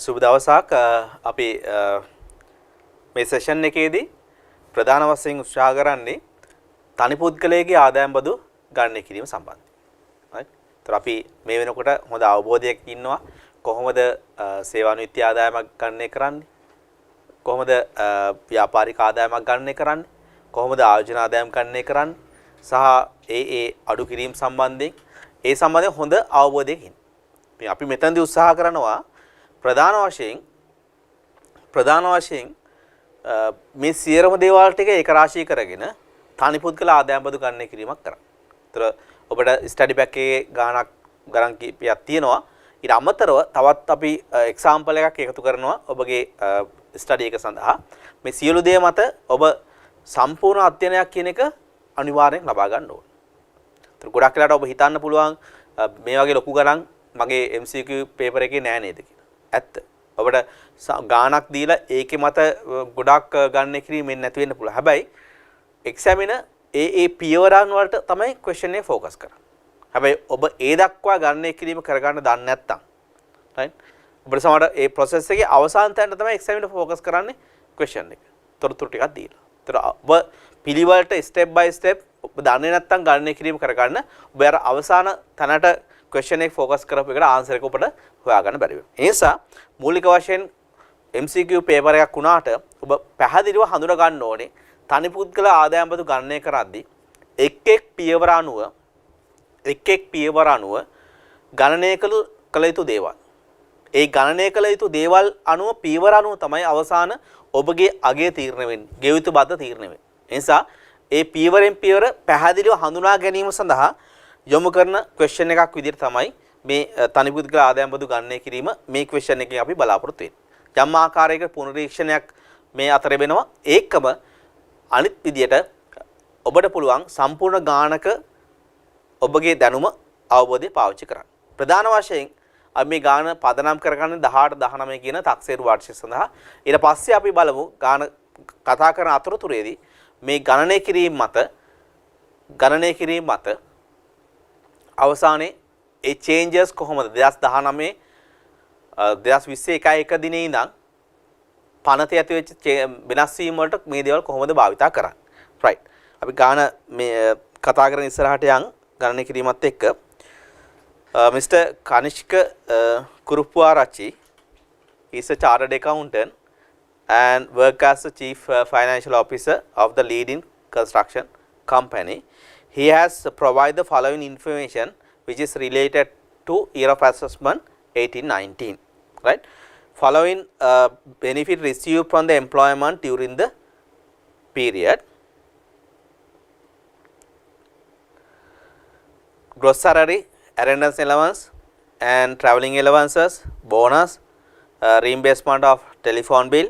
සුබ දවසක් අපි මේ සෙෂන් එකේදී ප්‍රධාන වශයෙන් උත්සාහ කරන්නේ තනි පුද්ගලයාගේ ආදායම් බදු ගණනය කිරීම සම්බන්ධයි. right? ඒතර අපි මේ වෙනකොට හොඳ අවබෝධයක් ඉන්නවා කොහොමද සේවානිවෘත්ති ආදායමක් ගණනය කරන්නේ? කොහොමද ව්‍යාපාරික ආදායමක් ගණනය කරන්නේ? කොහොමද ආයෝජන ආදායම් ගණනය කරන්නේ? සහ ඒ අඩු කිරීම සම්බන්ධයෙන් ඒ සම්බන්ධයෙන් හොඳ අවබෝධයක් ඉන්න. අපි මෙතනදී උත්සාහ කරනවා ප්‍රධාන වශයෙන් මේ සියරම දේවල් ටික ඒක රාශී කරගෙන තනි පුද්ගල ආදායම් බදු ගණනය කිරීමක් කරන්න. ඒතර ඔබට ස්ටඩි බැක් එකේ ගණන් කීපයක් තියෙනවා. ඊට අමතරව තවත් අපි එක්සැම්පල් එකක් එකතු කරනවා ඔබගේ ස්ටඩි එක සඳහා. මේ සියලු දේ මත ඔබ සම්පූර්ණ අධ්‍යයනයක් කියන එක අනිවාර්යෙන් ලබා ගන්න ඕනේ. ඒතර ගොඩක් වෙලාවට ඔබ හිතන්න පුළුවන් මේ වගේ ලොකු ගණන් මගේ MCQ පේපර් එකේ නෑ නේද කියලා. ඇත්ත. ඔබට ගාණක් දීලා ඒකේ මත ගොඩක් ගණනය කිරීමෙන් නැති වෙන්න පුළුවන්. හැබැයි එක්සැමිනර් ඒ පියවරන් වලට තමයි ක්වෙස්චන් එක ફોකස් කරන්නේ. හැබැයි ඔබ ඒ දක්වා ගණනය කිරීම කරගන්න දන්නේ නැත්නම් right ඔබට සමහර ඒ process එකේ අවසාන තැනට තමයි එක්සැමිනර් ફોකස් කරන්නේ ක්වෙස්චන් එක. තොරතුරු ටිකක් දීලා. ඒතර ඔබ පිළිවෙලට step by step ඔබ දන්නේ නැත්නම් ගණනය කිරීම කරගන්න ඔබ අර අවසාන තැනට ක්වෙස්චන් එක ફોකස් කරපු එකට ආන්සර් එක ඔබට හොයාගන්න බැරි වෙනවා. ඒ නිසා මූලික වශයෙන් MCQ පේපර් එකක් වුණාට ඔබ පැහැදිලිව හඳුනා ගන්න ඕනේ තනි පුද්ගල ආදායම් බදු ගණනය කරද්දී එක් එක් පියවර අනුව ගණනය කළ යුතු දේවල්. ඒ ගණනය කළ යුතු දේවල් අනුව පියවර අනුව තමයි අවසාන ඔබගේ අගය තීරණය වෙන්නේ. ගෙව යුතු බද්ද තීරණය වෙන්නේ. ඒ නිසා ඒ පියවරෙන් පියවර පැහැදිලිව හඳුනා ගැනීම සඳහා යොමු කරන ක්වෙස්චන් එකක් විදිහට තමයි මේ තනි පුද්ගල ආදායම් බදු ගණනය කිරීම මේ ක්වෙස්චන් එකෙන් අපි බලාපොරොත්තු වෙන්නේ. යම් ආකාරයක පුනරීක්ෂණයක් මේ අතර වෙනවා. ඒකම අනිත් විදිහට ඔබට පුළුවන් සම්පූර්ණ ගාණක ඔබගේ දැනුම අවබෝධය පාවිච්චි කරන්න. ප්‍රධාන වශයෙන් අපි මේ ගාණ පදනම් කරගන්නේ 18 19 කියන තක්සේරු වර්ෂය සඳහා. ඊට පස්සේ අපි බලමු ගාණ කතා කරන අතරතුරේදී මේ ගණනය කිරීම මත අවසානයේ ඒ changes කොහොමද 2019 2021 එක දිනේ ඉඳන් පනතේ ඇති වෙච්ච වෙනස් වීම වලට මේ දේවල් කොහොමද භාවිතා කරන්නේ. right. අපි ගාන මේ කතා කරන ඉස්සරහට යන් ගණනය කිරීමත් එක්ක Mr. Kanishk Kurupuarachi is a chartered accountant and work as the chief financial officer of the leading construction company. He has provided the following information which is related to year of assessment 18-19. Right. Following benefit received from the employment during the period. Gross salary, attendance allowance and travelling allowances, bonus, reimbursement of telephone bill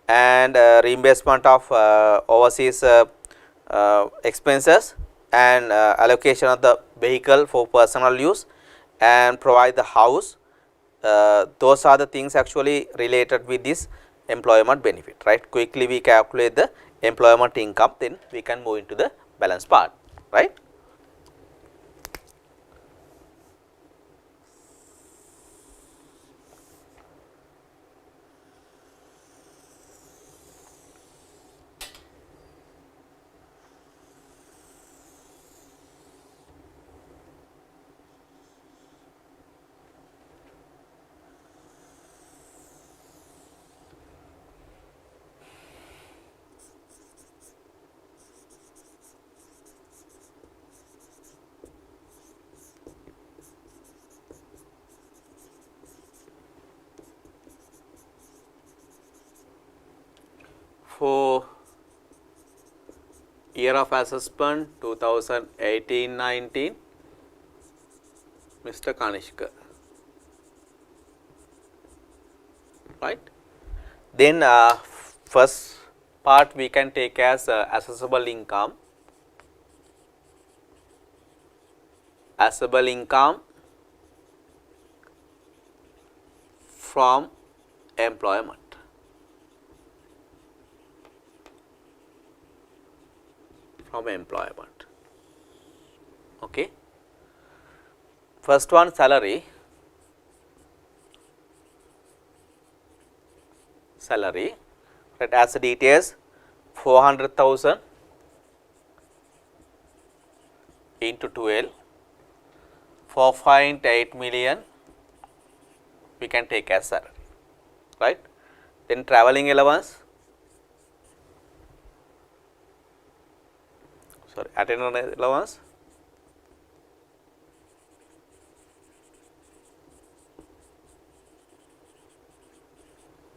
and reimbursement of overseas expenses and allocation of the vehicle for personal use and provide the house. Those are the things actually related with this employment benefit. Right. Quickly we calculate the employment income, then we can move into the balance part. Right. For year of assessment 2018-19, Mr. Kanishk. Right. Then first part we can take as assessable income. Assessable income from employment. From employment. Okay. First one, salary. salary, right, as the details 400,000 into 12, 4.8 million we can take as salary, right. Then travelling allowance, sorry, attendance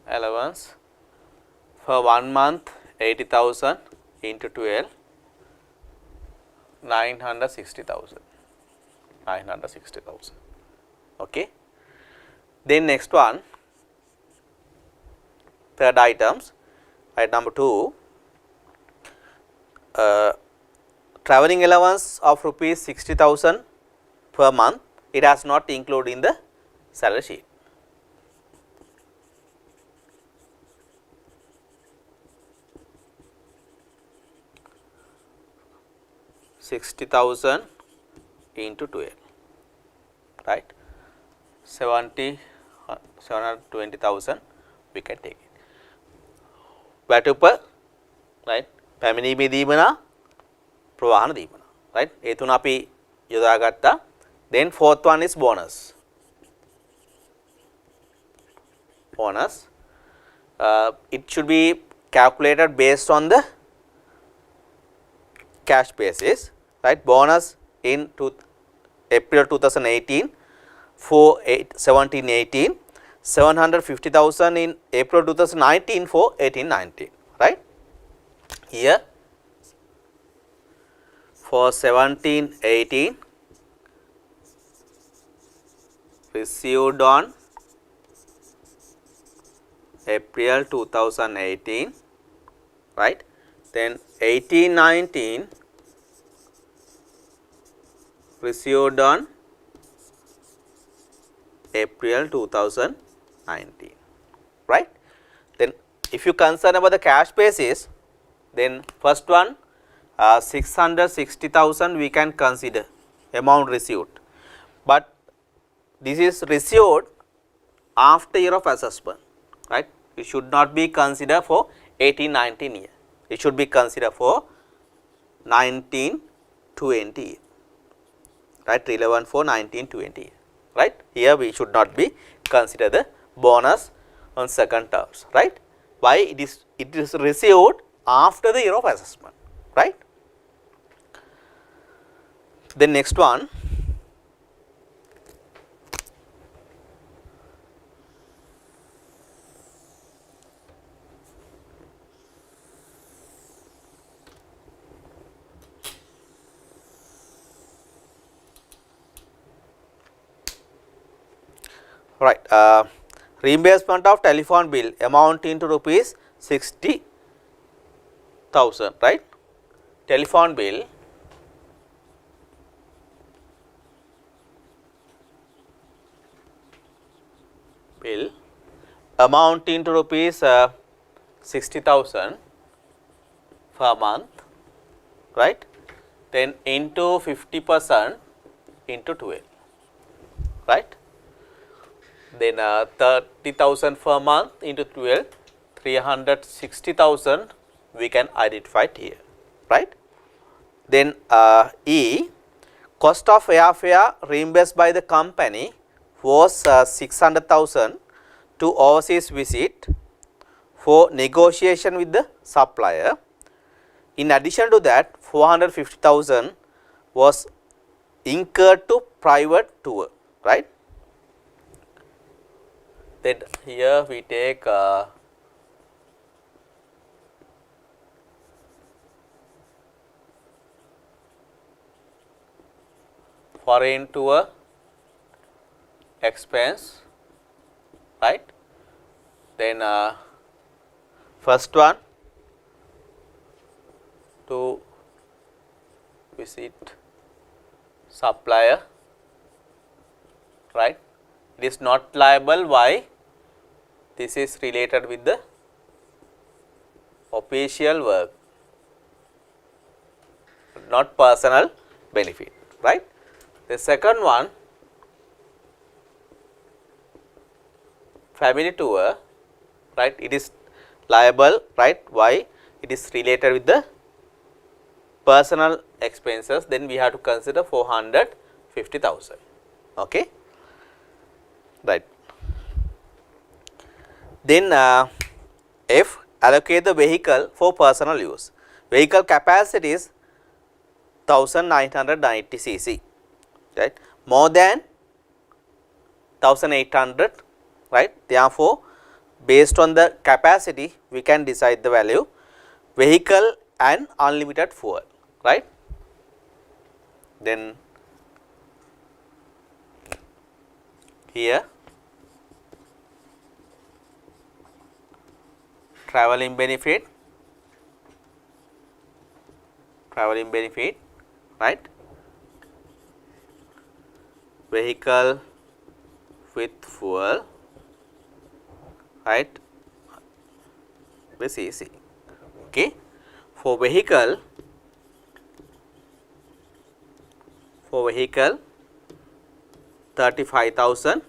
allowance, for 1 month 80,000 into 12, 960,000. Okay. Then next one, third items, item number 2, travelling allowance of rupees 60,000 per month, it has not included in the salary sheet. $60,000 into 12, right, 720,000 we can take it. වැටුප, right, පැමිණීමේ දීමනා, ප්‍රවාහන දීමනා, right, ඒ තුන අපි යොදා ගත්තා. Then fourth one is bonus. It should be calculated based on the cash basis, right. Bonus in April 2018 for 17-18, 750,000 in April 2019 for 18-19, right. Here for 17-18 received on April 2018, right. Then 18-19 received on April 2019, right. Then if you concern about the cash basis, then first one 660,000 we can consider amount received, but this is received after year of assessment, right. It should not be considered for 18-19 year, it should be considered for 19-20 year, right, relevant for 19-20 year, right. Here we should not be consider the bonus on second terms, right. Why? It is received after the year of assessment, right. Then next one, right, reimbursement of telephone bill amounting to rupees 60,000, right. Telephone bill amounting to rupees 60,000 per month, right. Then into 50% into 12, right. Then 30,000 per month into 12, 360,000 we can identify here, right. Then E, cost of airfare reimbursed by the company was 600,000 to overseas visit for negotiation with the supplier. In addition to that, 450,000 was incurred to private tour, right. Then here we take foreign tour expense, right. Then first one to visit supplier, right. It is not liable. Why? This is related with the official work, not personal benefit, right. The second one, family tour, right, it is liable, right? Why? It is related with the personal expenses, then we have to consider 450,000. Okay, right. Then F, allocate the vehicle for personal use. Vehicle capacity is 1990 cc, right? More than 1800, right? Therefore, based on the capacity, we can decide the value. Vehicle and unlimited fuel, right? Then here traveling benefit, right? Vehicle with fuel, right? With CC. Okay. For vehicle 35,000.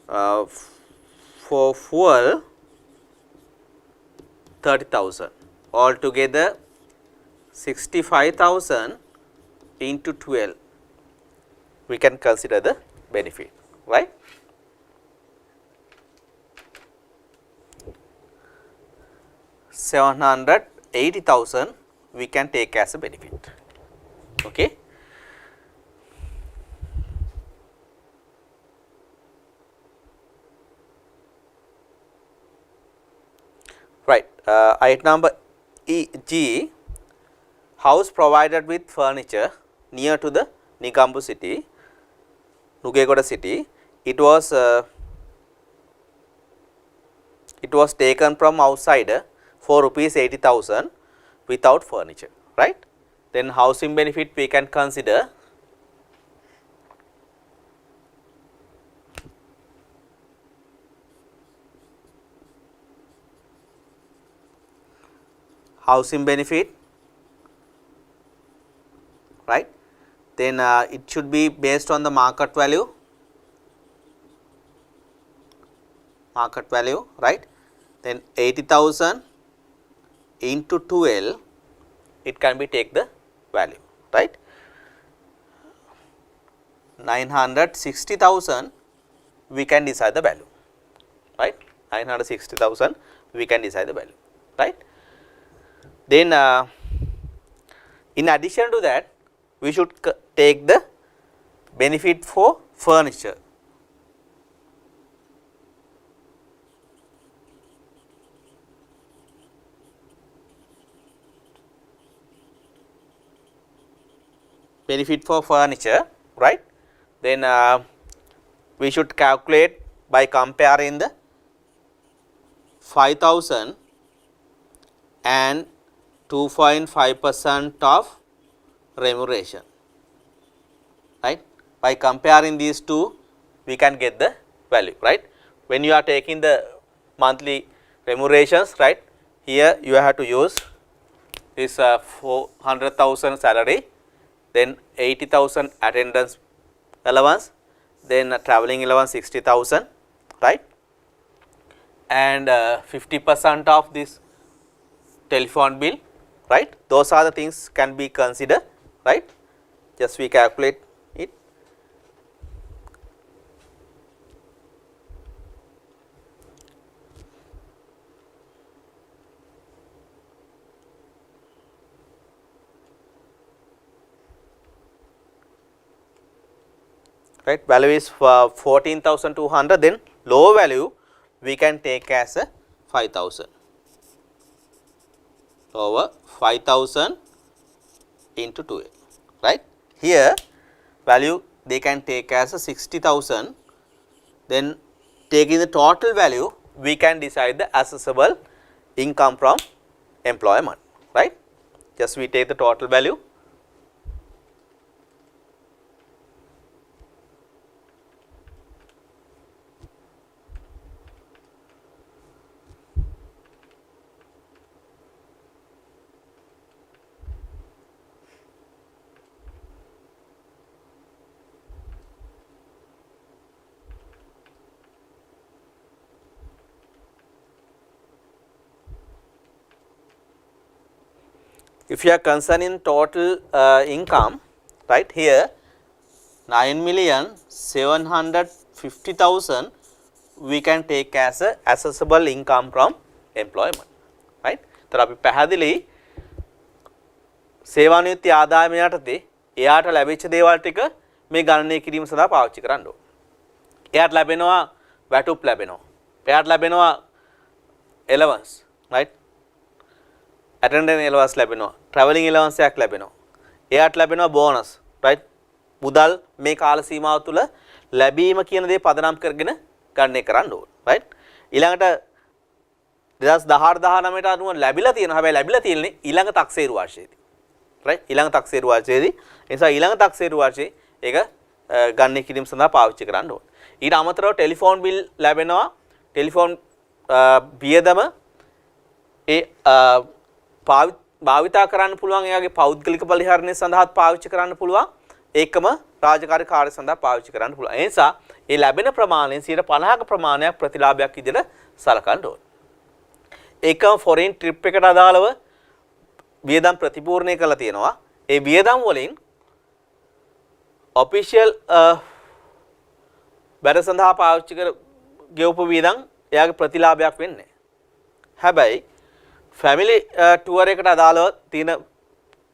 For fuel 30,000. Altogether 65,000 into 12. We can consider the benefit, right? $780,000 we can take as a benefit. Okay. Right. Item number G, house provided with furniture near to the Negombo city, Nugegoda city. It was taken from outsider for rupees 80,000 without furniture, right? Then housing benefit we can consider housing benefit, right? Then it should be based on the market value, right? Then 80,000 into 12, it can be take the value, right? 960,000 we can decide the value, right? 960,000 we can decide the value, right? Then in addition to that, we should take the benefit for furniture. Benefit for furniture, right? Then we should calculate by comparing the 5,000 and 2.5% of remuneration, right? By comparing these two, we can get the value, right? When you are taking the monthly remunerations, right, here you have to use this 400,000 salary, then 80,000 attendance allowance, then traveling allowance 60,000, right? And 50% of this telephone bill, right? Those are the things can be considered, right? Just we calculate it. Right, value is 14,200, then low value we can take as a 5,000, over 5,000 into 12, right? Here value they can take as a 60,000, then taking the total value we can decide the assessable income from employment, right? Just we take the total value. if you are concerned in total income, right, here 9,750,000 we can take as a accessible income from employment, right. तर අපි පැහැදිලි සේවා නියුක්ති ආදායම යටතේ එයාට ලැබිච්ච දේවල් ටික මේ ගණනය කිරීම සඳහා පාවිච්චි කරන්න ඕන. එයාට ලැබෙනවා වැටුප් ලැබෙනවා. එයාට ලැබෙනවා allowance, right? attendance allowance ලැබෙනවා. travelling allowance එකක් ලැබෙනවා. එයාට ලැබෙනවා bonus, right? මුදල් මේ කාල සීමාව තුළ ලැබීම කියන දේ පදනම් කරගෙන ගණනය කරන්න ඕන, right? ඊළඟට 2018-19ට අනුව ලැබිලා තියෙනවා. හැබැයි ලැබිලා තියෙන්නේ ඊළඟ තක්සේරු වර්ෂයේදී. right? ඊළඟ තක්සේරු වර්ෂයේදී. ඒ නිසා ඊළඟ තක්සේරු වර්ෂයේ ඒක ගණනය කිරීම සඳහා පාවිච්චි කරන්න ඕන. ඊට අමතරව ටෙලිෆෝන් බිල් ලැබෙනවා. ටෙලිෆෝන් වියදම ඒ භාවිතා කරන්න පුළුවන්. එයාගේ පෞද්ගලික පරිහරණය සඳහාත් පාවිච්චි කරන්න පුළුවන්. ඒකම රාජකාරී කාර්ය සඳහා පාවිච්චි කරන්න පුළුවන්. ඒ නිසා ඒ ලැබෙන ප්‍රමාණයෙන් 50% ප්‍රමාණයක් ප්‍රතිලාභයක් විදිහට සලකන්න ඕන. ඒකම ෆොරින් ට්‍රිප් එකට අදාළව වියදම් ප්‍රතිපූර්ණය කරලා තියෙනවා. ඒ වියදම් වලින් ඔෆිෂියල් වැඩ සඳහා පාවිච්චි කර ගෙවපු වියදම් එයාගේ ප්‍රතිලාභයක් වෙන්නේ. හැබැයි ෆැමිලි ටුවර් එකට අදාළව තියෙන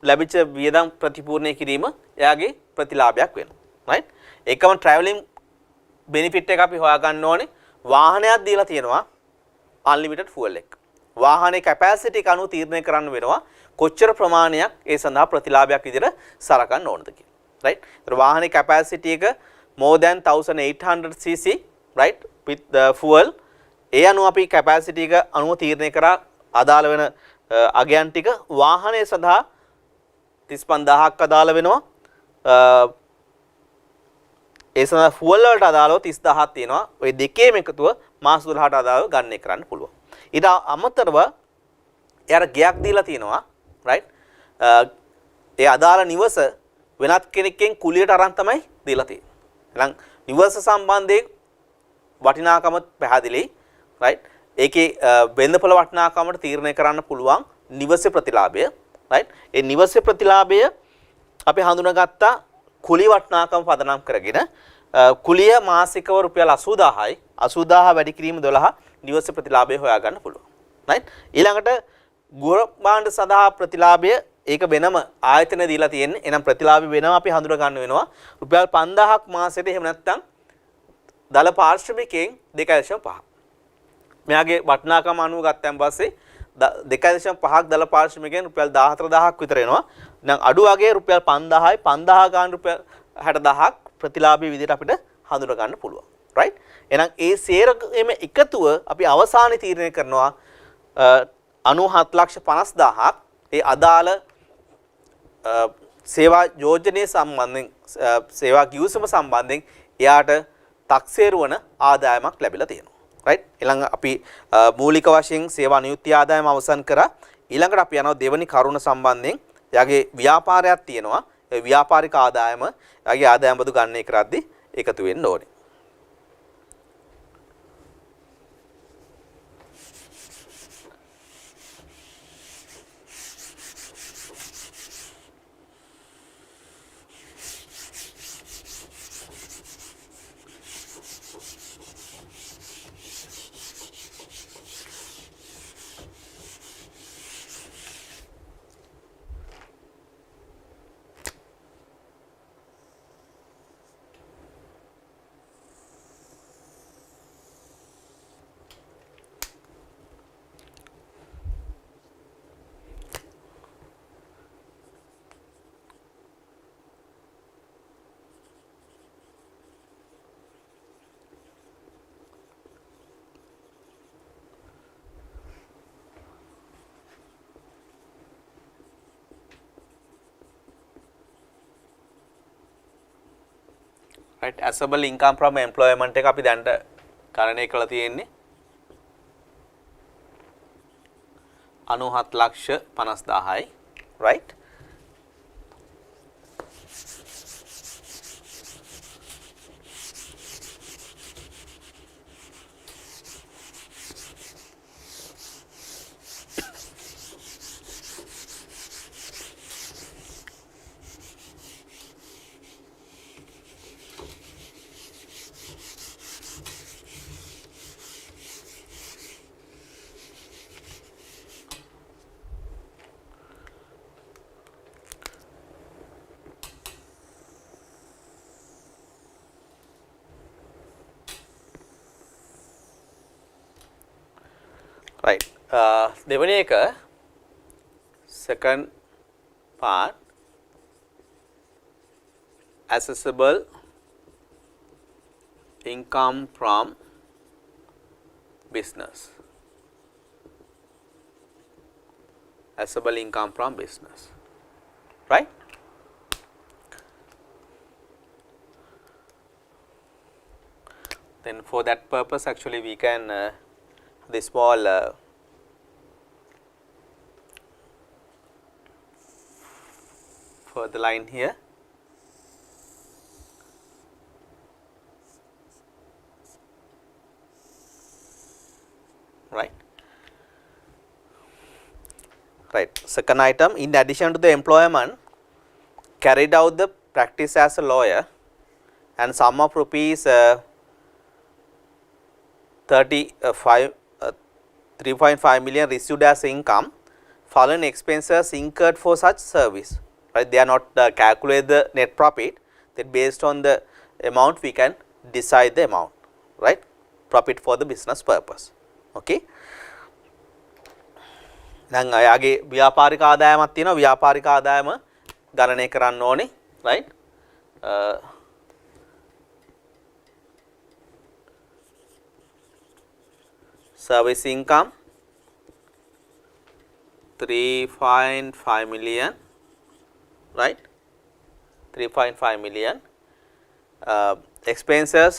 ලැබිච්ච වියදම් ප්‍රතිපූර්ණය කිරීම එයාගේ ප්‍රතිලාභයක් වෙනවා. right? ඒකම ට්‍රැවලින් බෙනිෆිට් එක අපි හොයාගන්න ඕනේ. වාහනයක් දීලා තියෙනවා unlimited fuel එක. වාහනේ කැපැසිටි එක අනුව තීරණය කරන්න වෙනවා කොච්චර ප්‍රමාණයක් ඒ සඳහා ප්‍රතිලාභයක් විදිහට සලකන්න ඕනද කියලා. right? ඒතර වාහනේ කැපැසිටි එක more than 1800 cc, right, with the fuel. ඒ අනුව අපි කැපැසිටි එක අනුව තීරණය කරා අදාළ වෙන අගයන් ටික වාහනේ සඳහා 35000ක් අදාළ වෙනවා. ඒ සඳහා ෆුවල් වලට අදාළව 30000ක් තියෙනවා. ওই දෙකේම එකතුව මාස 12ට අදාළව ගණනය කරන්න පුළුවන්. ඊට අමතරව එයාට ගයක් දීලා තියෙනවා, right? ඒ අදාළ නිවස වෙනත් කෙනෙක්ගෙන් කුලියට අරන් තමයි දීලා තියෙන්නේ. එහෙනම් නිවස සම්බන්ධයෙන් වටිනාකම පැහැදිලි, right? ඒකේ වෙළඳපොළ වටිනාකමට තීරණය කරන්න පුළුවන් නිවසේ ප්‍රතිලාභය, right? ඒ නිවසේ ප්‍රතිලාභය අපි හඳුනාගත්තා කුලී වටිනාකම පදනම් කරගෙන. කුලිය මාසිකව රුපියල් 80000යි. 80000 වැඩි කිරීම 12 නිවසේ ප්‍රතිලාභය හොයා ගන්න පුළුවන්, right? ඊළඟට ගෘහ භාණ්ඩ සඳහා ප්‍රතිලාභය ඒක වෙනම ආයතන දීලා තියෙන්නේ. එහෙනම් ප්‍රතිලාභය වෙනම අපි හඳුනා ගන්න වෙනවා. රුපියල් 5000ක් මාසෙට එහෙම නැත්නම් දල පාරිශ්‍රමිකයෙන් 2.5. මෙයාගේ වටිනාකම අනුව ගත්තන් පස්සේ 2.5ක් දල පාරිශ්‍රමිකයෙන් රුපියල් 14000ක් විතර එනවා. දැන් අඩු වගේ රුපියල් 5000යි 5000 ගාන රුපියල් 60000ක් ප්‍රතිලාභී විදිහට අපිට හඳුනා ගන්න පුළුවන්. right? එහෙනම් ඒ සේරම එකතුව අපි අවසානයේ තීරණය කරනවා 97,50,000ක් ඒ අදාළ සේවා යෝජනයේ සම්බන්ධයෙන් සේවා ගිවිසුම සම්බන්ධයෙන් එයාට තක්සේරු වන ආදායමක් ලැබිලා තියෙනවා. right? ඊළඟ අපි මූලික වශයෙන් සේවා නියුක්ති ආදායම අවසන් කරා. ඊළඟට අපි යනවා දෙවනි කරුණ සම්බන්ධයෙන්. එයාගේ ව්‍යාපාරයක් තියෙනවා. ඒ ව්‍යාපාරික ආදායම එයාගේ ආදායම් බදු ගණනය කරද්දී එකතු වෙන්න ඕනේ. right? Assessable income from employment එක අපි දැන්ට ගණනය කරලා තියෙන්නේ 97,50,000යි, right? right. දෙවෙනි එක second part accessible income from business. Accessible income from business, right? Then for that purpose actually we can the small further line here, right. Right. Second item, in addition to the employment, carried out the practice as a lawyer and sum of rupees 3.5 million received as income, following expenses incurred for such service. Right. They are not calculate the net profit. That based on the amount we can decide the amount. Right. Profit for the business purpose. Okay. දැන් අයගේ ව්‍යාපාරික ආදායමක් තියෙනවා ව්‍යාපාරික ආදායම ගණනය කරන්න ඕනේ right service income 3.5 million right 3.5 million expenses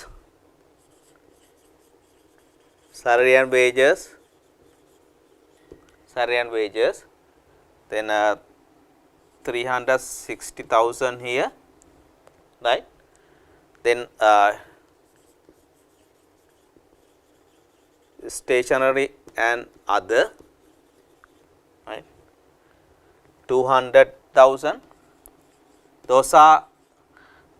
salary and wages then 360,000 here right then stationery and other right 200,000 those are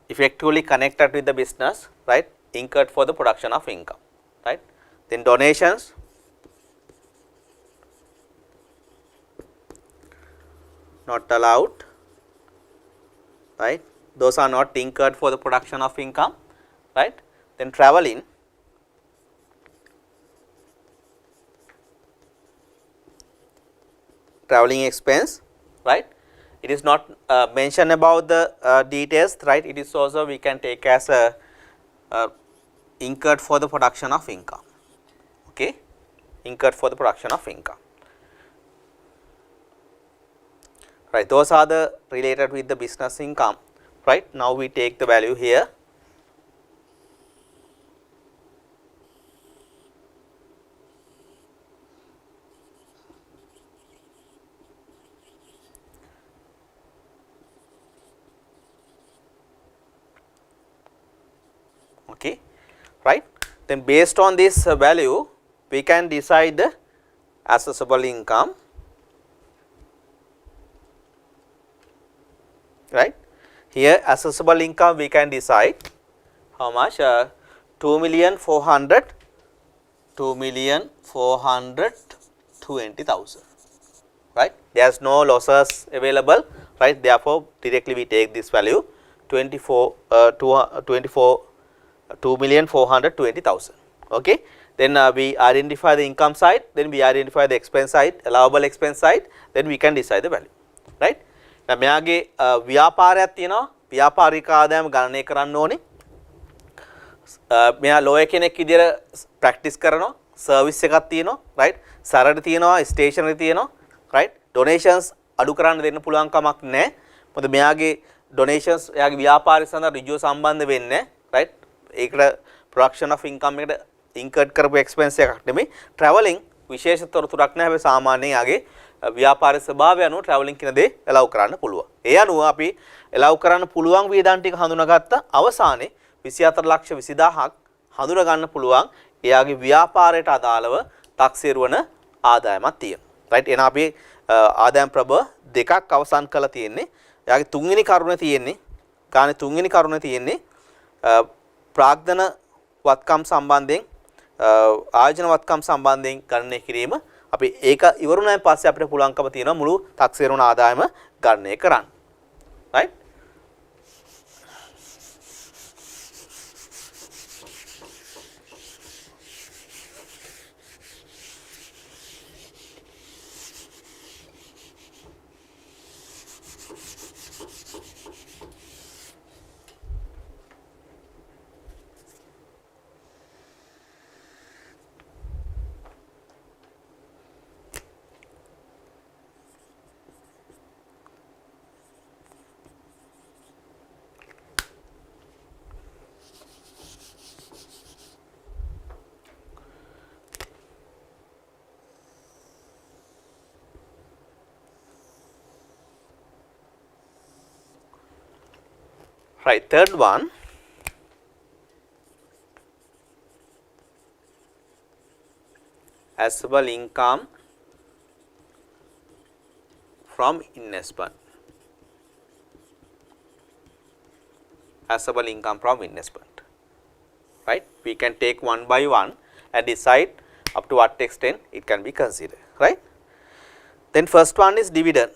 effectively connected with the business right incurred for the production of income right then donations not allowed right those are not incurred for the production of income right then traveling expense right it is not mentioned about the details right it is also we can take as a incurred for the production of income okay incurred for the production of income right those are the related with the business income right now we take the value here okay right then based on this value we can decide the accessible income right here accessible income we can decide how much 2,420,000 right there is no losses available right therefore directly we take this value 2,420,000 okay then we identify the income side then we identify the expense side allowable expense side then we can decide the value right දැන් මෙයාගේ ව්‍යාපාරයක් තියෙනවා ව්‍යාපාරික ආදායම ගණනය කරන්න ඕනේ මෙයා lawyer කෙනෙක් විදියට ප්‍රැක්ටිස් කරනවා සර්විස් එකක් තියෙනවා right සරණ තියෙනවා ස්ටේෂනරි තියෙනවා right donations අඩු කරන්න දෙන්න පුළුවන් කමක් නැහැ මොකද මෙයාගේ donations එයාගේ ව්‍යාපාරය සඳහා ඍජුව සම්බන්ධ වෙන්නේ right ඒකට production of income එකට incurred කරපු expense එකක් නෙමෙයි travelling විශේෂ තොරතුරක් නැහැ හැබැයි සාමාන්‍යයෙන් යාගේ ව්‍යාපාර ස්වභාවය අනුව travelling කියන දේ allow කරන්න පුළුවන්. ඒ අනුව අපි allow කරන්න පුළුවන් වියදම් ටික හඳුනාගත්ත අවසානයේ 24,20,000ක් හඳුනා ගන්න පුළුවන් එයාගේ ව්‍යාපාරයට අදාළව තාක්ෂීරු වන ආදායමක් තියෙනවා. right එහෙනම් අපි ආදායම් ප්‍රබ දෙකක් අවසන් කරලා තියෙන්නේ. එයාගේ තුන්වෙනි කරුණ තියෙන්නේ ගානේ තුන්වෙනි කරුණ තියෙන්නේ ප්‍රාග්ධන වත්කම් සම්බන්ධයෙන් ආයෝජන වත්කම් සම්බන්ධයෙන් ගණනය කිරීම අපි ඒක ඉවරුණාන් පස්සේ අපිට පුළුවන්කම තියෙනවා මුළු තාක්ෂීරුණ ආදායම ගණනය කරන්න. right Right, third one, assessable income from investment. Assessable income from investment. Right, we can take one by one and decide up to what extent it can be considered. Right. Then first one is dividend.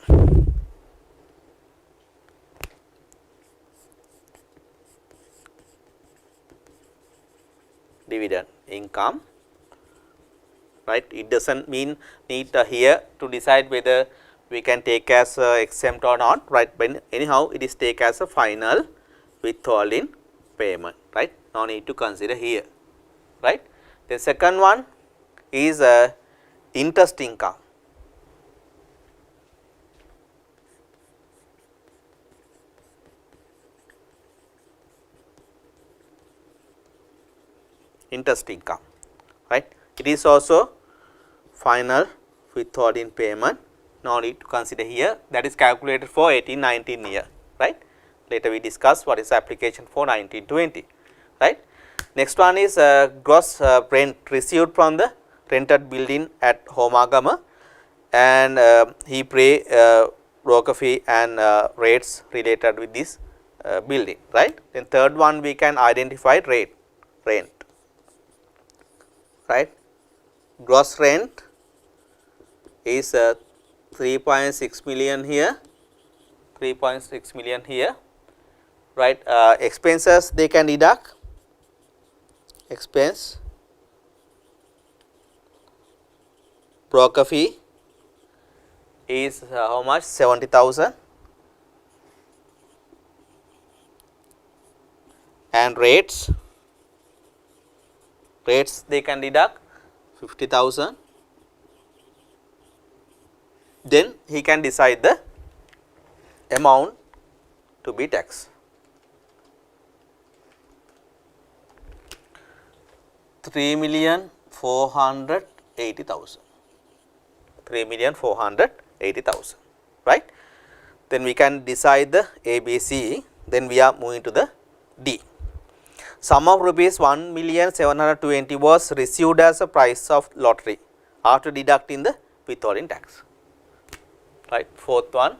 Dividend income. Right, it does not mean need here to decide whether we can take as exempt or not. Right, but anyhow it is take as a final withholding payment. Right, no need to consider here. Right. The second one is interest income. Interest income. Right, it is also final withholding payment, no need to consider here, that is calculated for 18-19 year. Right. Later we discuss what is application for 19-20. Right. Next one is gross rent received from the rented building at Homagama, and he pay broker fee and rates related with this building. Right. Then third one we can identify rent. Right. Gross rent is 3.6 million here, 3.6 million here. Right. Expenses they can deduct. Expense, broker fee is how much? 70,000, and rates they can deduct 50,000. Then he can decide the amount to be taxed. 3,480,000. 3,480,000. Right. Then we can decide the ABC. Then we are moving to the D. Sum of rupees 1,720,000 was received as a price of lottery after deducting the withholding tax. Right. Fourth one,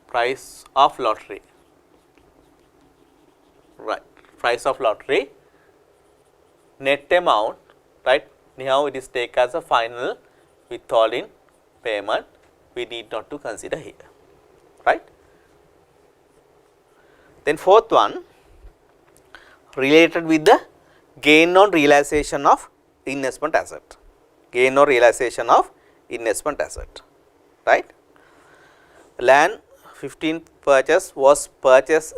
price of lottery. Right. Price of lottery, net amount. Right. Now it is taken as a final withholding payment, we need not to consider here. Right. Then fourth one, related with the gain on realization of investment asset. Gain or realization of investment asset. Right. Land 15 purchase was purchased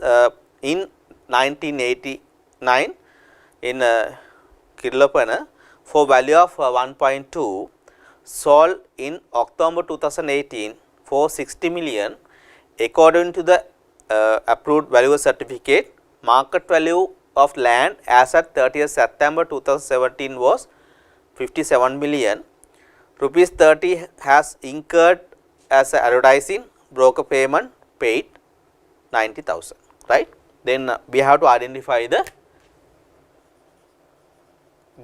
in 1989 in Kirlapana for value of 1.2, sold in October 2018 for 60 million. According to the approved value certificate, market value of land as at 30th September 2017 was 57 million. Rupees 30 has incurred as advertising, broker payment paid 90,000. Right. Then we have to identify the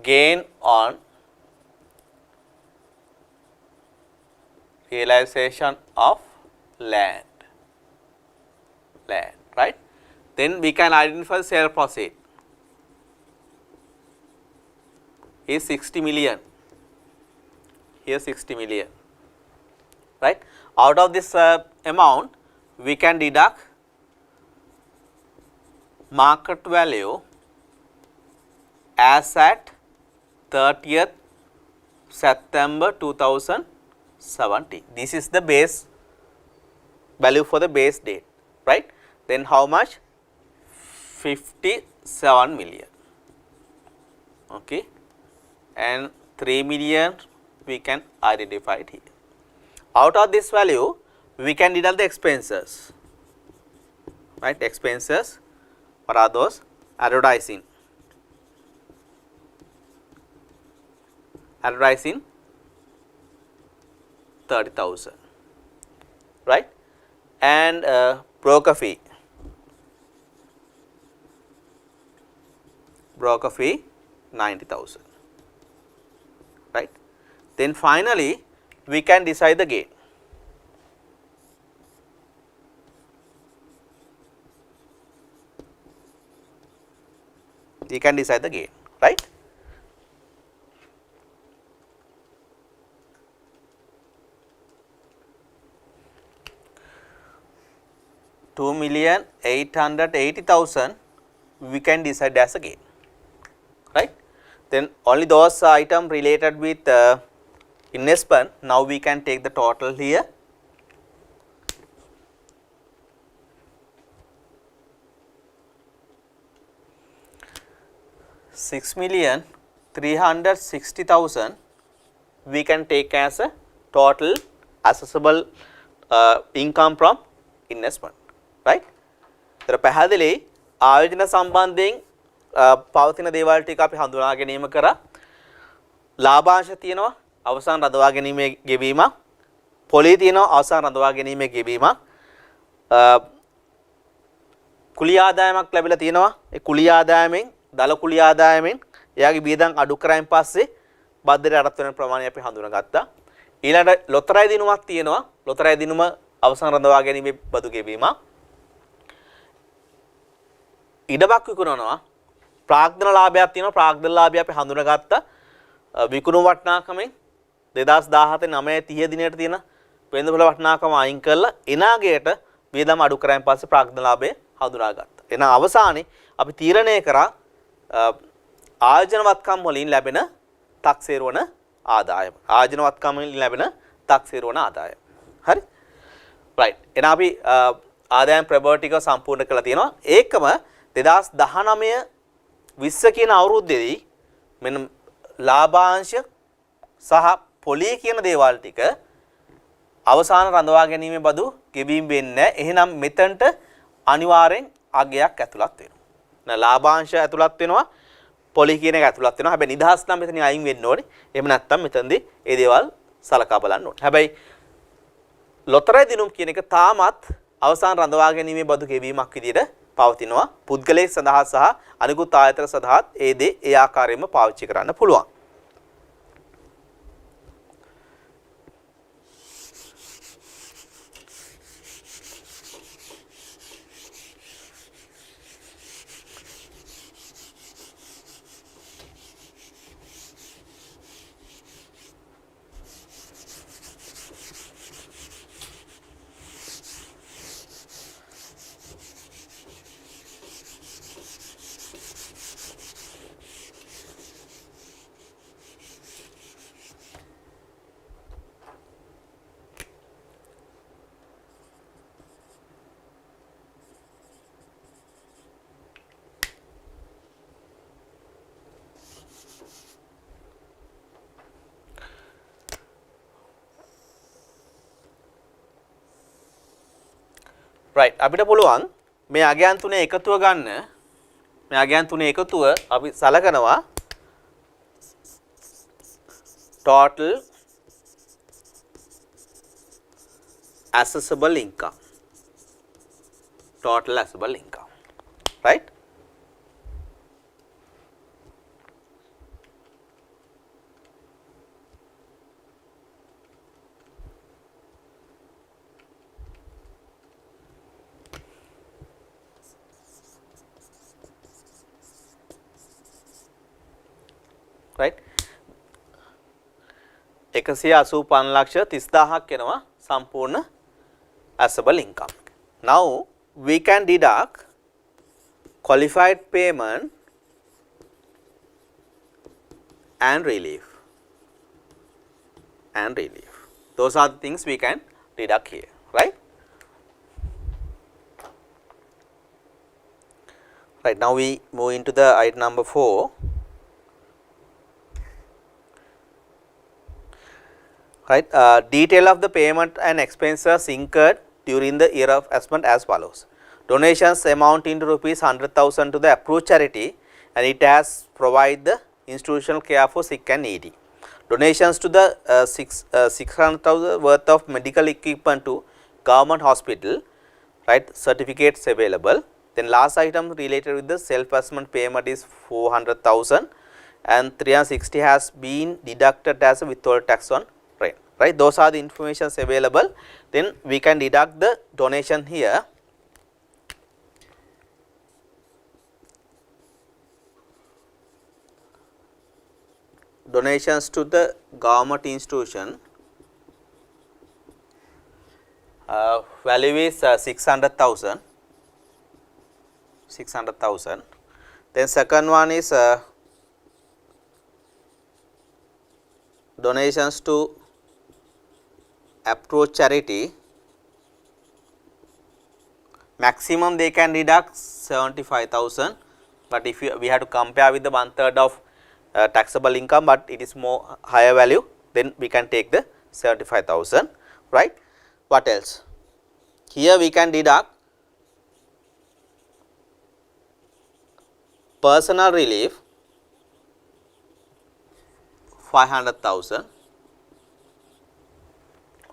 gain on realization of land. Right. Then we can identify the sale proceed is 60 million, here 60 million. Right. Out of this amount we can deduct market value as at 30th September 2017. This is the base value for the base date. Right. Then how much? 57 million. Okay. And 3 million we can identify it here. Out of this value we can deduct the expenses. Right. Expenses, what are those? Advertising. Advertising 30,000. Right. and broker fee. Broker fee 90,000. Right. Then finally, we can decide the gain. We can decide the gain, right? $2,880,000 we can decide as a gain, right? Then only those items related with investment, now we can take the total here. $6,360,000 we can take as a total assessable income from investment, right? तर පැහැදිලි ආයෝජන සම්බන්ධයෙන් පවතින දේවල් ටික අපි හඳුනා ගැනීම කරා. ලාභාංශ තියෙනවා අවසාන රඳවා ගැනීමේ ගෙවීමක්, පොලී තියෙනවා අවසාන රඳවා ගැනීමේ ගෙවීමක්, කුලී ආදායමක් ලැබිලා තියෙනවා. ඒ කුලී ආදායමෙන් දල කුලී ආදායමෙන් එයාගේ වියදම් අඩු කරායින් පස්සේ බද්දරේ අරත් වෙන ප්‍රමාණය අපි හඳුනාගත්තා. ඊළඟට ලොතරැයි දිනුමක් තියෙනවා. ලොතරැයි දිනුම අවසාන රඳවා ගැනීමේ බදු ගෙවීමක්. ඉඩමක් විකුණනවා. ප්‍රාග්ධන ලාභයක් තියෙනවා. ප්‍රාග්ධන ලාභය අපි හඳුනාගත්තා. විකුණු වටිනාකමෙන් 2017 9 30 දිනයට තියෙන වෙළඳපොළ වටිනාකම අයින් කරලා එනාගේට වියදම් අඩු කරායින් පස්සේ ප්‍රාග්ධන ලාභය හඳුනාගත්තා. එහෙනම් අවසානයේ අපි තීරණය කරා ආයෝජන වත්කම් වලින් ලැබෙන තක්සේරු වන ආදායම. ආයෝජන වත්කම් වලින් ලැබෙන තක්සේරු වන ආදායම. හරි? right. එහෙනම් අපි ආදායම් ප්‍රබෝධ ටික සම්පූර්ණ කරලා තියෙනවා. ඒකම 2019 20 කියන අවුරුද්දේදී මෙන්න ලාභාංශ සහ පොලී කියන දේවල් ටික අවසාන රඳවා ගැනීමේ බදු ගෙවීම වෙන්නේ. එහෙනම් මෙතනට අනිවාර්යෙන් අගයක් ඇතුළත් වෙනවා. නා ලාභාංශ ඇතුළත් වෙනවා. පොලී කියන එක ඇතුළත් වෙනවා. හැබැයි නිදහස් නම් මෙතන අයින් වෙන්න ඕනේ. එහෙම නැත්නම් මෙතනදී ඒ දේවල් සලකා බලන්න ඕනේ. හැබැයි ලොතරැයි දිනුම් කියන එක තාමත් අවසාන රඳවා ගැනීමේ බදු ගෙවීමක් විදිහට පවතිනවා. පුද්ගලයෙක් සඳහා සහ අනිකුත් ආයතන සඳහාත් ඒ දේ ඒ ආකාරයෙන්ම පාවිච්චි කරන්න පුළුවන්. right අපිට පුළුවන් මේ අගයන් තුනේ එකතුව ගන්න. මේ අගයන් තුනේ එකතුව අපි සලකනවා total assessable income. Total assessable income, right? right 185,30,00,000ක් එනවා සම්පූර්ණ assessable income. Now we can deduct qualified payment and relief. Those are the things we can deduct here, right? Right, now we move into the item number 4. Right, detail of the payment and expenses incurred during the year of assessment as follows. Donations amounting to ₹100,000 to the approved charity, and it has provide the institutional care for sick and needy. Donations to the 600,000 worth of medical equipment to government hospital right? Certificates available. Then last item related with the self-assessment payment is 400,000 and 360 has been deducted as a withhold tax on rent, right? Those are the informations available. Then we can deduct the donation here. Donations to the government institution, value is 600,000. 600,000. Then second one is donations to approved charity. Maximum they can deduct 75,000, but if we have to compare with the 1/3 of taxable income, but it is more higher value, then we can take the 75,000, right? What else? Here we can deduct personal relief 500,000,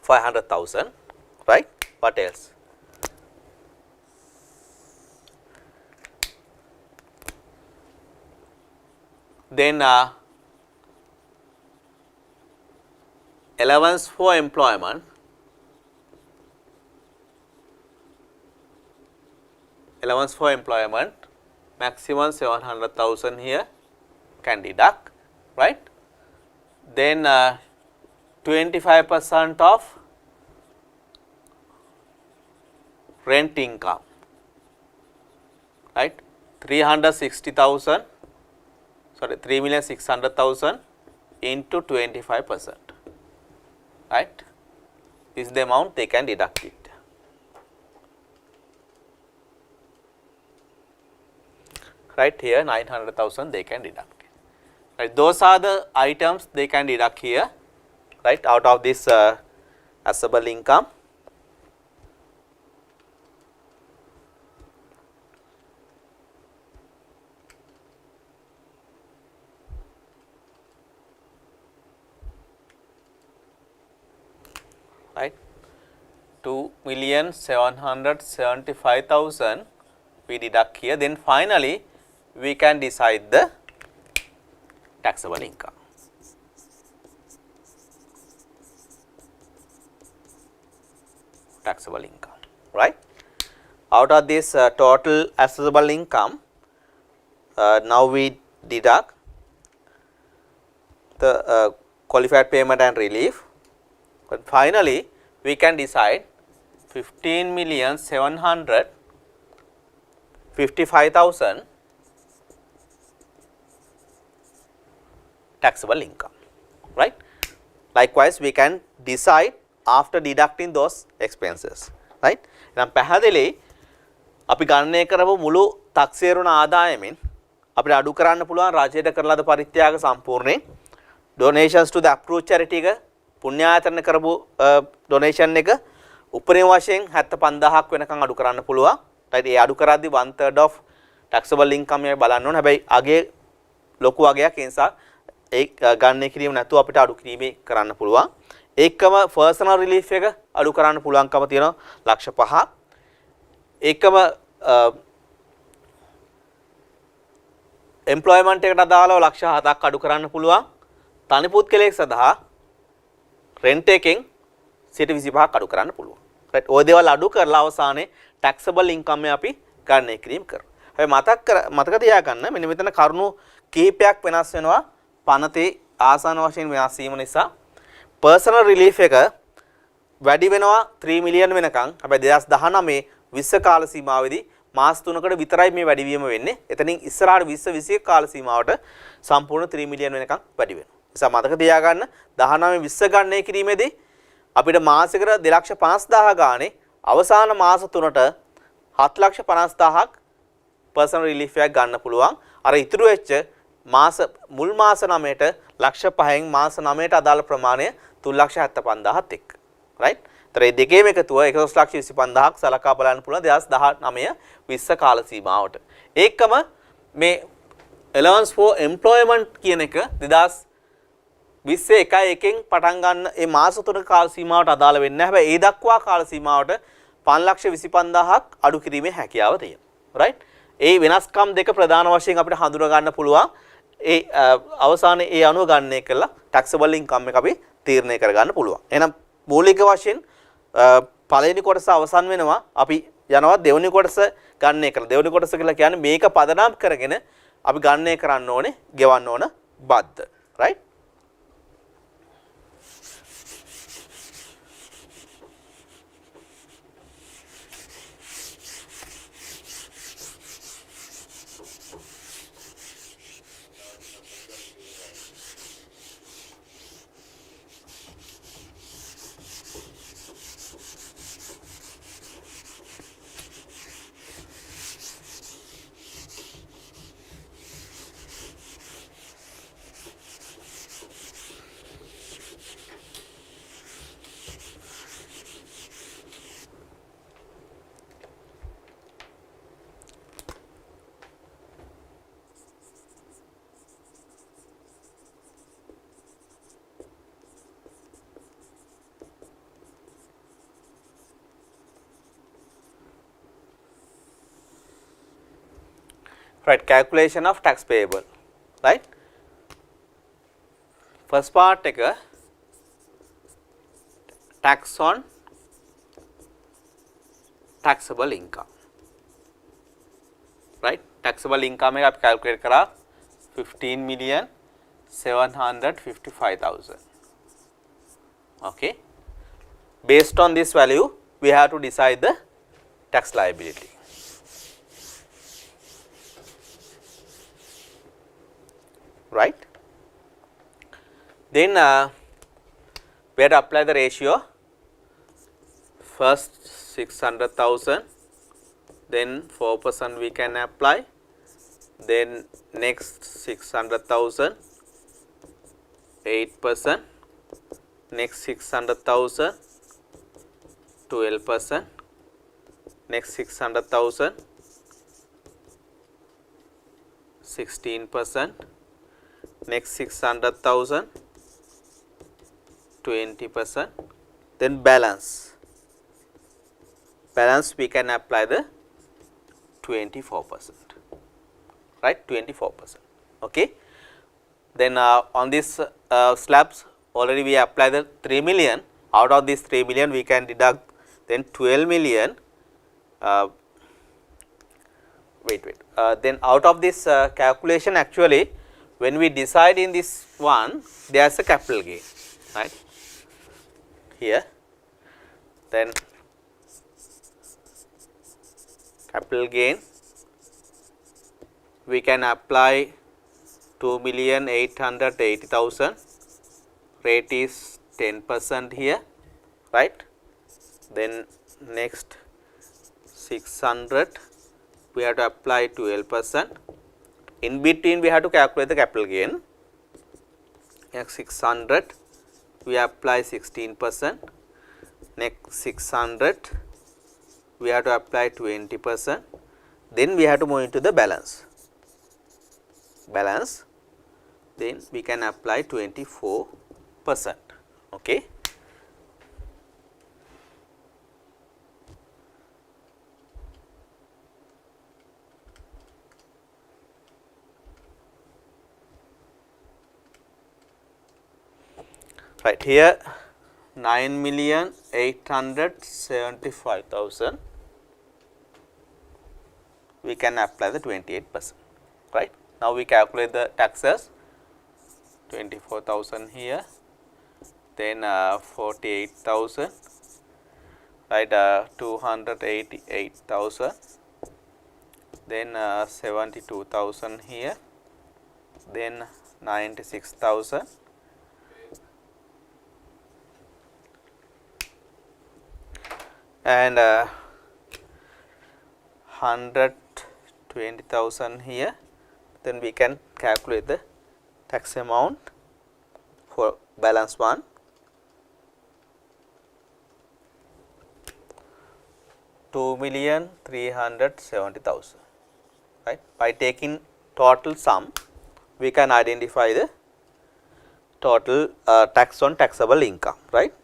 500,000, right? What else? Then allowance for employment, allowance for employment, maximum 700,000 here can deduct, right? Then 25% of rent income, right? 360,000, sorry, 3,600,000 into 25%, right? This is the amount they can deduct it. Right here 900,000 they can deduct. Right, those are the items they can deduct here, right, out of this assessable income. Right, 2,775,000 we deduct here. Then finally we can decide the taxable income. Taxable income, right? Out of this total assessable income, now we deduct the qualified payment and relief. But finally we can decide 15,755,000 taxable income, right? Likewise we can decide after deducting those expenses, right? Now පැහැදිලි අපි ගණනය කරපු මුළු taxේරුණ ආදායමෙන් අපිට අඩු කරන්න පුළුවන් රජයට කරන ලද පරිත්‍යාග සම්පූර්ණයෙන් donations to the approved charity එක පුණ්‍යායතන කරපු donation එක උපරිම වශයෙන් 75000ක් වෙනකන් අඩු කරන්න පුළුවන්, right? ඒ අඩු කරද්දී 1/3 of taxable income එක බලන්න ඕනේ. හැබැයි අගේ ලොකු අගයක් ඒ නිසා ඒ ගණනය කිරීම නැතුව අපිට අඩු කිරීමේ කරන්න පුළුවන්. ඒකම personal relief එක අඩු කරන්න පුළුවන්කම තියෙනවා ලක්ෂ 5ක්. ඒකම employment එකට අදාළව ලක්ෂ 7ක් අඩු කරන්න පුළුවන්. තනි පුද්ගලයෙක් සඳහා rent එකෙන් 25ක් අඩු කරන්න පුළුවන්. right? ඔය දේවල් අඩු කරලා අවසානයේ taxable income එක අපි ගණනය කිරීම කරනවා. හැබැයි මතක තියාගන්න මෙන්න මෙතන කරුණු කිහිපයක් වෙනස් වෙනවා. පනතේ ආසන්න වශයෙන් වෙනස් වීම නිසා personal relief එක වැඩි වෙනවා 3 මිලියන් වෙනකන්. හැබැයි 2019 20 කාල සීමාවෙදී මාස 3කට විතරයි මේ වැඩිවීම වෙන්නේ. එතනින් ඉස්සරහට 20 21 කාල සීමාවට සම්පූර්ණ 3 මිලියන් වෙනකන් වැඩි වෙනවා. නිසා මතක තියාගන්න 19 20 ගණනය කිරීමේදී අපිට මාසෙකට 2,50,000 ගානේ අවසාන මාස 3ට 7,50,000ක් personal relief එකක් ගන්න පුළුවන්. අර ඉතුරු වෙච්ච මාස මුල් මාස 9ට ලක්ෂ 5න් මාස 9ට අදාළ ප්‍රමාණය 3,75,000ත් එක්ක, right? ඒතර මේ දෙකේම එකතුව 11,25,000ක් සලකා බලන්න පුළුවන් 2019 20 කාල සීමාවට. ඒකම මේ allowance for employment කියන එක 2021 1 පටන් ගන්න මේ මාස 3 කාල සීමාවට අදාළ වෙන්නේ නැහැ. හැබැයි ඒ දක්වා කාල සීමාවට 5,25,000ක් අඩු කිරීමේ හැකියාව තියෙනවා. right? ඒ වෙනස්කම් දෙක ප්‍රධාන වශයෙන් අපිට හඳුනා ගන්න පුළුවන්. ඒ අවසානයේ ඒ අනුව ගණනය කළා taxable income එක අපි තීරණය කර ගන්න පුළුවන්. එහෙනම් මූලික වශයෙන් පළවෙනි කොටස අවසන් වෙනවා. අපි යනවා දෙවෙනි කොටස ගණනය කරලා. දෙවෙනි කොටස කියලා කියන්නේ මේක පදනම් කරගෙන අපි ගණනය කරන්න ඕනේ ගෙවන්න ඕන බද්ද. right? Right, calculation of tax payable. Right? First part එක tax on taxable income. Right? Taxable income එක අපි calculate කරා 15,755,000. Okay. Based on this value, we have to decide the tax liability. Right? Then we have to apply the ratio. First 600,000, then 4% we can apply, then next 600,000, 8%, next 600,000, 12%, next 600,000, 16%, next 600,000, 20%, then balance. Balance we can apply the 24%, right? 24%. Okay. Then on this slabs already we apply the 3 million. Out of this 3 million we can deduct then 12 million. Then out of this calculation, actually when we decide in this one, there is a capital gain, right? Here, then capital gain we can apply 2,880,000. Rate is 10% here, right? Then next 600 we have to apply 12%. In between we have to calculate the capital gain. Next 600 we apply 16%. Next 600 we have to apply 20%. Then we have to move into the balance. Balance. Then we can apply 24%. Okay. Right, here 9,875,000 we can apply the 28%. Right. Now we calculate the taxes. 24,000 here, then 48,000, right? 288,000, then 72,000 here, then 96,000. And 120,000 here, then we can calculate the tax amount for balance one. 2,370,000, right? By taking total sum, we can identify the total tax on taxable income, right?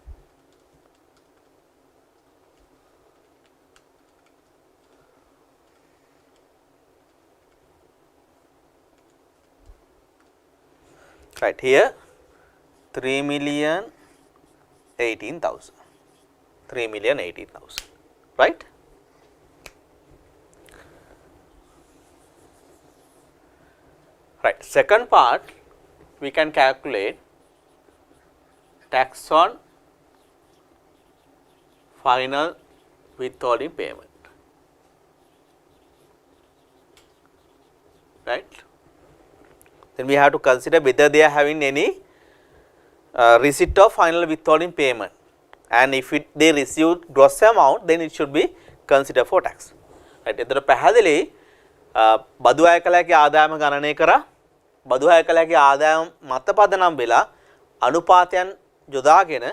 right here 3,18,000, 3,18,000, right? Right. Second part, we can calculate tax on final withholding payment, right? Then we have to consider whether they are having any receipt of final withholding payment, and if they received gross amount, then it should be considered for tax, right? එතකොට පැහැදිලි බදු අය කළාගේ ආදායම ගණනය කරා බදු අය කළාගේ ආදායම මත පදනම් වෙලා අනුපාතයන් යොදාගෙන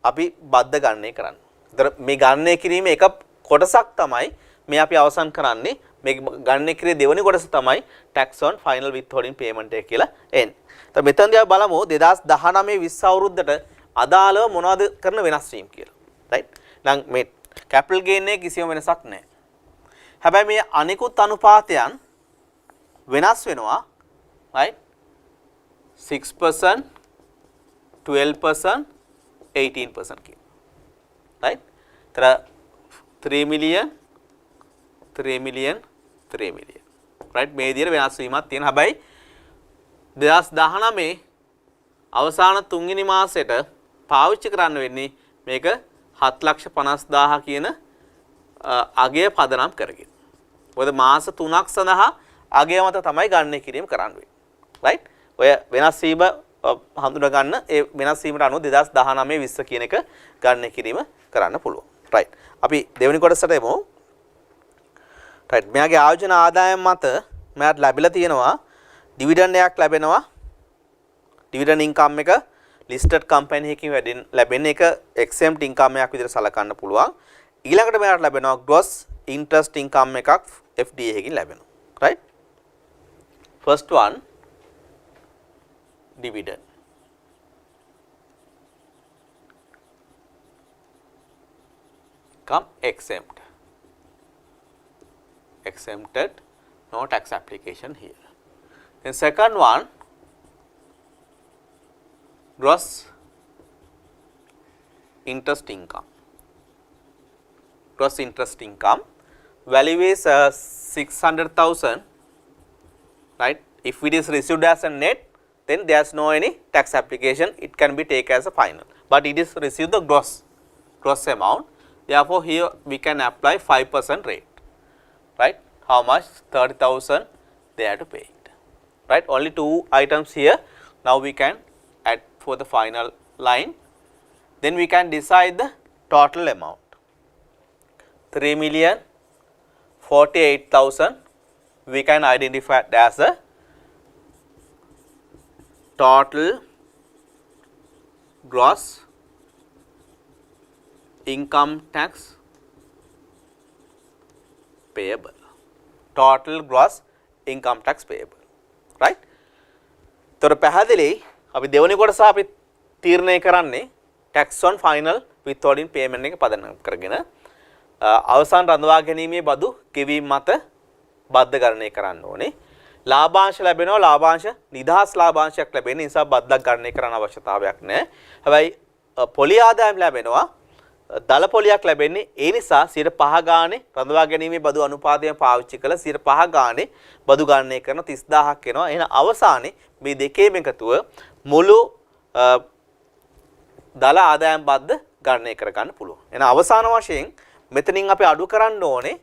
අපි බද්ද ගණනය කරන්නේ. ඒතර මේ ගණනය කිරීමේ එක කොටසක් තමයි මේ අපි අවසන් කරන්නේ. මේ ගණනය කිරීමේ දෙවෙනි කොටස තමයි tax on final withholding payment එක කියලා එන්නේ. ඒතර මෙතනදී අපි බලමු 2019 20 අවුරුද්දට අදාළව මොනවද කරන වෙනස් වීම කියලා. right? නම් මේ capital gain එකේ කිසිම වෙනසක් නැහැ. හැබැයි මේ අනිකුත් අනුපාතයන් වෙනස් වෙනවා, right? 6%, 12%, 18% කියලා. right? තර 3 million, 3 million, 3 million. right? මේ විදිහට වෙනස් වීමක් තියෙනවා. හැබැයි 2019 අවසාන තුන්වෙනි මාසෙට පාවිච්චි කරන්න වෙන්නේ මේක 7,50,000 කියන අගය පදනම් කරගෙන. මොකද මාස 3ක් සඳහා අගය මත තමයි ගණනය කිරීම කරන්න වෙන්නේ. right? ඔය වෙනස් වීම හඳුනා ගන්න ඒ වෙනස් වීමට අනුව 2019 20 කියන එක ගණනය කිරීම කරන්න පුළුවන්. right? අපි දෙවෙනි කොටසට එමු. right? මෙයාගේ ආයෝජන ආදායම් මත මෙයාට ලැබිලා තියෙනවා ඩිවිඩන්ඩ් එකක් ලැබෙනවා. ඩිවිඩන්ඩ් ඉන්කම් එක listed company එකකින් වැඩින් ලැබෙන එක exempt income එකක් විදිහට සලකන්න පුළුවන්. ඊළඟට මෙයාට ලැබෙනවා gross interest income එකක් FDA එකකින් ලැබෙනවා. right? first one dividend. Come exempt. Exempted, no tax application here. Then second one gross interest income. Gross interest income value is 600,000, right? If it is received as a net, then there is no any tax application, it can be taken as a final, but it is received the gross amount. Therefore here we can apply 5% rate, right? How much? 30,000 they have to pay it, right? Only two items here. Now we can add for the final line, then we can decide the total amount. 3,48,000 we can identify as a total gross income tax payable. Total gross income tax payable, right? තොර පැහැදිලි අපි දෙවෙනි කොටස අපි තීරණය කරන්නේ tax on final withholding payment එක පදනම් කරගෙන අවසන් රඳවා ගැනීමේ බදු ගෙවීම මත බද්ද ගණනය කරන්න ඕනේ. ලාභාංශ ලැබෙනවා, ලාභාංශ නිදහස් ලාභාංශයක් ලැබෙන නිසා බද්දක් ගණනය කරන්න අවශ්‍යතාවයක් නැහැ. හැබැයි පොලි ආදායම් ලැබෙනවා, දල පොලියක් ලැබෙන්නේ ඒ නිසා 5% ගානේ රඳවා ගැනීමේ බදු අනුපාතය පාවිච්චි කළ 5% ගානේ බදු ගණනය කරන 30000ක් එනවා. එහෙනම් අවසානයේ මේ දෙකේම එකතුව මුළු දල ආදායම් බද්ද ගණනය කර ගන්න පුළුවන්. එහෙනම් අවසාන වශයෙන් මෙතනින් අපි අඩු කරන්න ඕනේ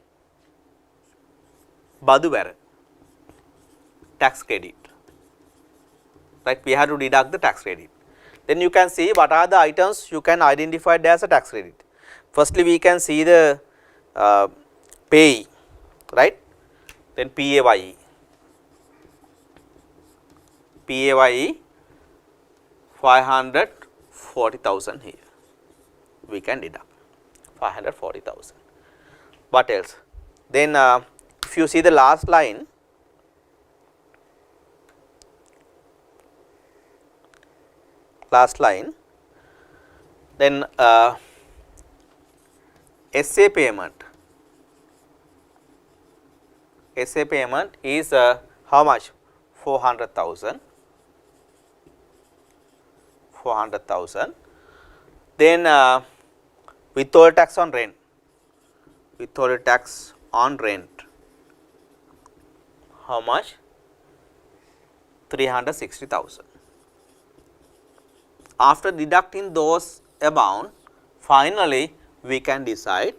බදු බැර, tax credit, right? We have to deduct the tax credit. Then you can see what are the items you can identify as a tax credit. Firstly we can see the payee, right? Then PAYE, PAYE 540,000 here we can deduct 540,000. What else? Then if you see the last line, then SA payment. SA payment is how much? 400,000. 400,000. Then withhold tax on rent. Withhold tax on rent. How much? 360,000. After deducting those amount, finally we can decide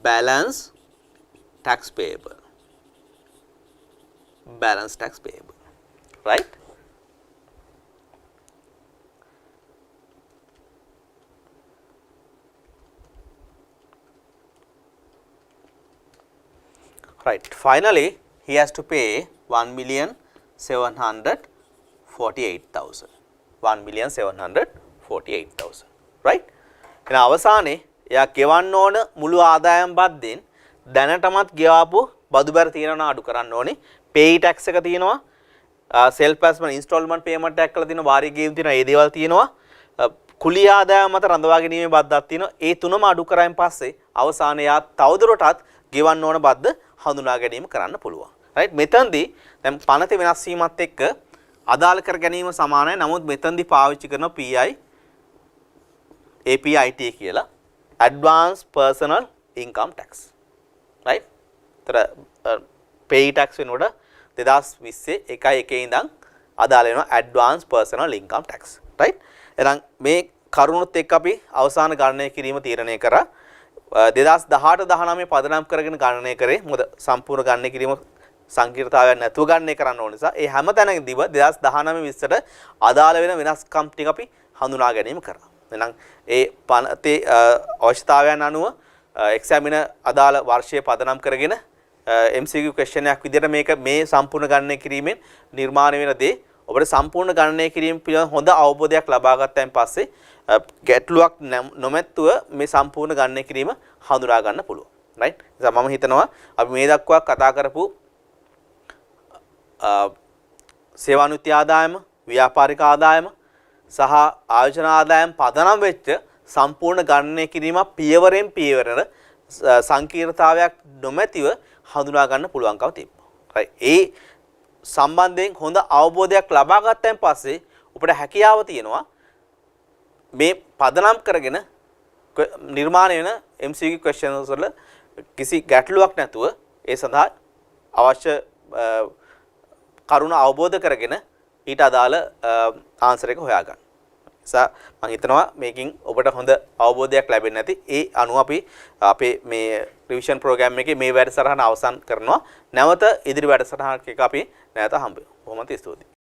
balance tax payable. Balance tax payable, right? Right. Finally, he has to pay 1,748,000. 1,748,000. Right? එහෙනම් අවසානයේ එයා ගෙවන්න ඕන මුළු ආදායම් බද්දෙන් දැනටමත් ගෙවාපු බදු බැර තියෙනවා අඩු කරන්න ඕනේ. pay tax එක තියෙනවා. self assessment installment payment එකක් කරලා තියෙනවා. වාරික ගෙවීම් තියෙනවා. ඒ දේවල් තියෙනවා. කුලී ආදායම් මත රඳවා ගැනීමේ බද්දක් තියෙනවා. ඒ තුනම අඩු කරායින් පස්සේ අවසානයේ යා තවදුරටත් ගෙවන්න ඕන බද්ද හඳුනා ගැනීම කරන්න පුළුවන්. right? මෙතනදී දැන් පනත වෙනස් වීමත් එක්ක අදාළ කර ගැනීම සමානයි. නමුත් මෙතනදී පාවිච්චි කරන PI APIT කියලා advanced personal income tax. right? තර pay tax වෙනකොට 2020 1/1 ඉඳන් අදාළ වෙනවා advanced personal income tax. right? එහෙනම් මේ කරුණුත් එක්ක අපි අවසාන ගණනය කිරීම තීරණය කරා. 2018-19 පදනම් කරගෙන ගණනය කරේ. මොකද සම්පූර්ණ ගණනය කිරීම සංකීර්ණතාවයක් නැතුව ගණනය කරන්න ඕන නිසා ඒ හැම තැනකදීම 2019-20ට අදාළ වෙන වෙනස්කම් ටික අපි හඳුනා ගැනීම කරා. එහෙනම් ඒ පනතේ අවශ්‍යතාවයන් අනුව එක්සැමිනර් අදාළ වර්ෂයේ පදනම් කරගෙන MCQ question එකක් විදිහට මේක මේ සම්පූර්ණ ගණනය කිරීමෙන් නිර්මාණය වෙන දේ ඔබට සම්පූර්ණ ගණනය කිරීම පිළිබඳ හොඳ අවබෝධයක් ලබා ගත්තයින් පස්සේ ගැටලුවක් නොමැත්තුව මේ සම්පූර්ණ ගණනය කිරීම හඳුනා ගන්න පුළුවන්. right? නිසා මම හිතනවා අපි මේ දක්වා කතා කරපු සේවානුත්‍ය ආදායම, ව්‍යාපාරික ආදායම සහ ආයෝජන ආදායම් පදනම් වෙච්ච සම්පූර්ණ ගණනය කිරීම පියවරෙන් පියවරට සංකීර්ණතාවයක් නොමැතිව හඳුනා ගන්න පුළුවන්කම තිබ්බා. right? ඒ සම්බන්ධයෙන් හොඳ අවබෝධයක් ලබා ගත්තයින් පස්සේ ඔබට හැකියාව තියෙනවා මේ පදනම් කරගෙන නිර්මාණය වෙන MCQ questions වල කිසි ගැටලුවක් නැතුව ඒ සඳහා අවශ්‍ය කරුණ අවබෝධ කරගෙන ඊට අදාළ ආන්සර් එක හොයාගන්න. නිසා මම හිතනවා මේකෙන් ඔබට හොඳ අවබෝධයක් ලැබෙන්නේ නැති. ඒ අනුව අපි අපේ මේ රිවිෂන් ප්‍රෝග්‍රෑම් එකේ මේ වැඩසටහන අවසන් කරනවා. නැවත ඉදිරි වැඩසටහනක අපි නැවත හම්බ වෙමු. බොහොම ස්තුතියි.